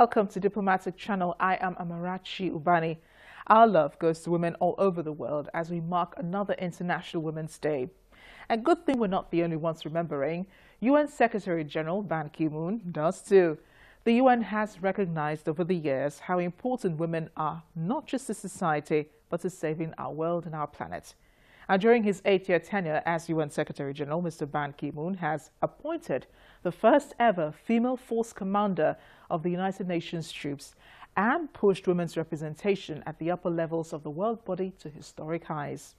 Welcome to Diplomatic Channel. I am Amarachi Ubani. Our love goes to women all over the world as we mark another International Women's Day. And good thing we're not the only ones remembering. UN Secretary General Ban Ki-moon does too. The UN has recognized over the years how important women are, not just to society, but to saving our world and our planet. And during his 8-year tenure as UN Secretary General, Mr. Ban Ki-moon has appointed the first ever female force commander of the United Nations troops and pushed women's representation at the upper levels of the world body to historic highs.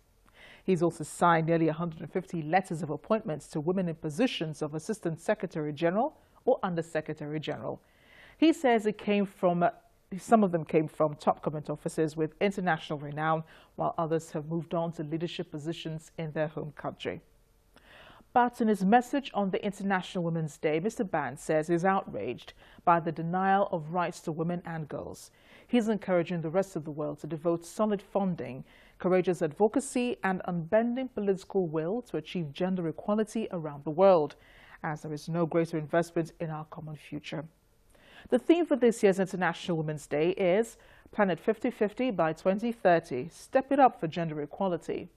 He's also signed nearly 150 letters of appointments to women in positions of Assistant Secretary General or Under Secretary General. He says some of them came from top government offices with international renown, while others have moved on to leadership positions in their home country. But in his message on the International Women's Day, Mr. Ban says he's outraged by the denial of rights to women and girls. He's encouraging the rest of the world to devote solid funding, courageous advocacy, and unbending political will to achieve gender equality around the world, as there is no greater investment in our common future. The theme for this year's International Women's Day is Planet 50-50 by 2030, Step It Up for Gender Equality.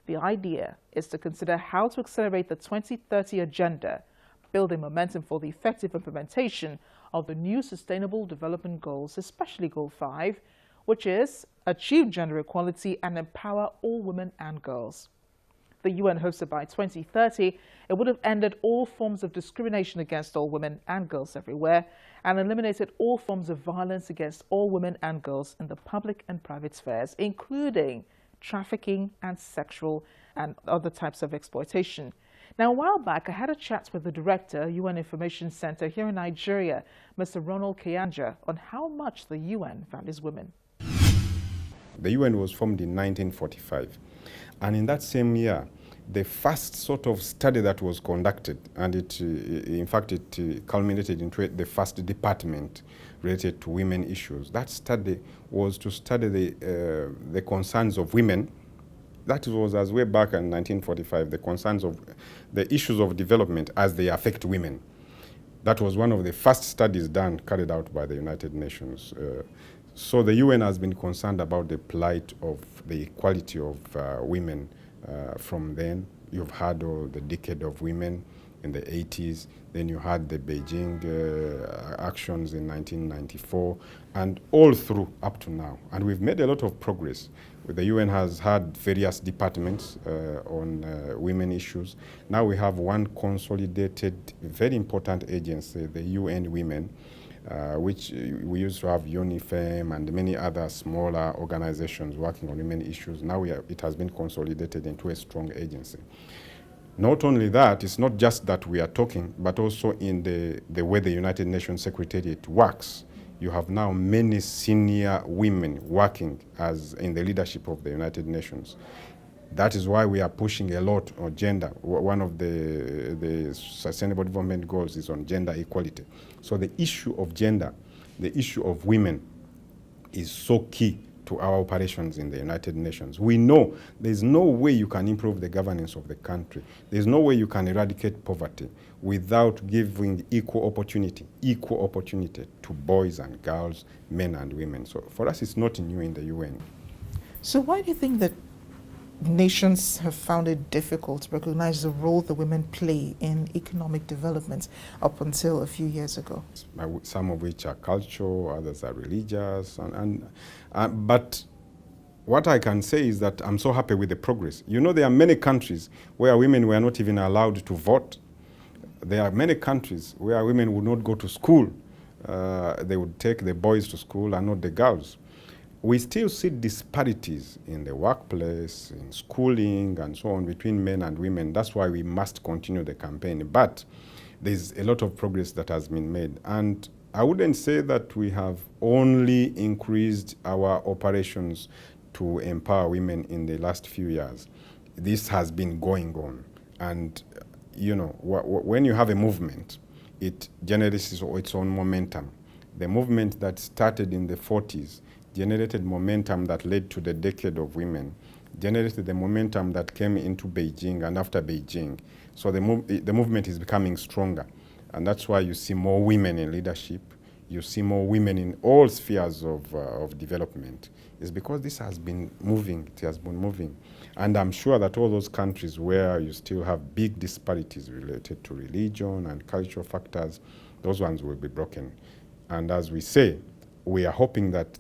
The idea is to consider how to accelerate the 2030 agenda, building momentum for the effective implementation of the new Sustainable Development Goals, especially Goal 5, which is achieve gender equality and empower all women and girls. The UN hopes that by 2030, it would have ended all forms of discrimination against all women and girls everywhere and eliminated all forms of violence against all women and girls in the public and private spheres, including trafficking and sexual and other types of exploitation. Now, a while back, I had a chat with the director, UN Information Center here in Nigeria, Mr. Ronald Kayanja, on how much the UN values women. The UN was formed in 1945. And in that same year, the first sort of study that was conducted, and in fact, it culminated into the first department related to women issues. That study was to study the concerns of women. That was as way back in 1945, the concerns of the issues of development as they affect women. That was one of the first studies carried out by the United Nations. So the UN has been concerned about the plight of the equality of women from then. You've had all the decade of women in the 80s. Then you had the Beijing actions in 1994, and all through up to now. And we've made a lot of progress. The UN has had various departments on women issues. Now we have one consolidated, very important agency, the UN Women, which we used to have UNIFEM and many other smaller organizations working on women issues. Now it has been consolidated into a strong agency. Not only that, it's not just that we are talking, but also in the way the United Nations Secretariat works. You have now many senior women working as in the leadership of the United Nations. That is why we are pushing a lot on gender. One of the Sustainable Development Goals is on gender equality. So the issue of gender, the issue of women is so key to our operations in the United Nations. We know there's no way you can improve the governance of the country. There's no way you can eradicate poverty without giving equal opportunity to boys and girls, men and women. So for us, it's not new in the UN. So why do you think that nations have found it difficult to recognize the role that women play in economic development up until a few years ago? Some of which are cultural, others are religious, but what I can say is that I'm so happy with the progress. You know, there are many countries where women were not even allowed to vote. There are many countries where women would not go to school. They would take the boys to school and not the girls. We still see disparities in the workplace, in schooling, and so on between men and women. That's why we must continue the campaign. But there's a lot of progress that has been made. And I wouldn't say that we have only increased our operations to empower women in the last few years. This has been going on. And, you know, when you have a movement, it generates its own momentum. The movement that started in the 40s generated momentum that led to the decade of women, generated the momentum that came into Beijing and after Beijing. So the movement is becoming stronger. And that's why you see more women in leadership. you see more women in all spheres of development, is because this has been moving, it has been moving. And I'm sure that all those countries where you still have big disparities related to religion and cultural factors, those ones will be broken. And as we say, we are hoping that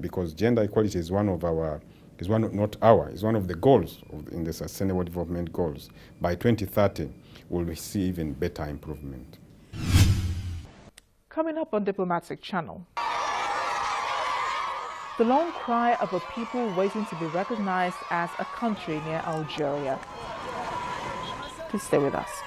because gender equality is one of our, is one of the goals in the Sustainable Development Goals. By 2030, we'll see even better improvement. Coming up on Diplomatic Channel, the long cry of a people waiting to be recognized as a country near Algeria. Please stay with us.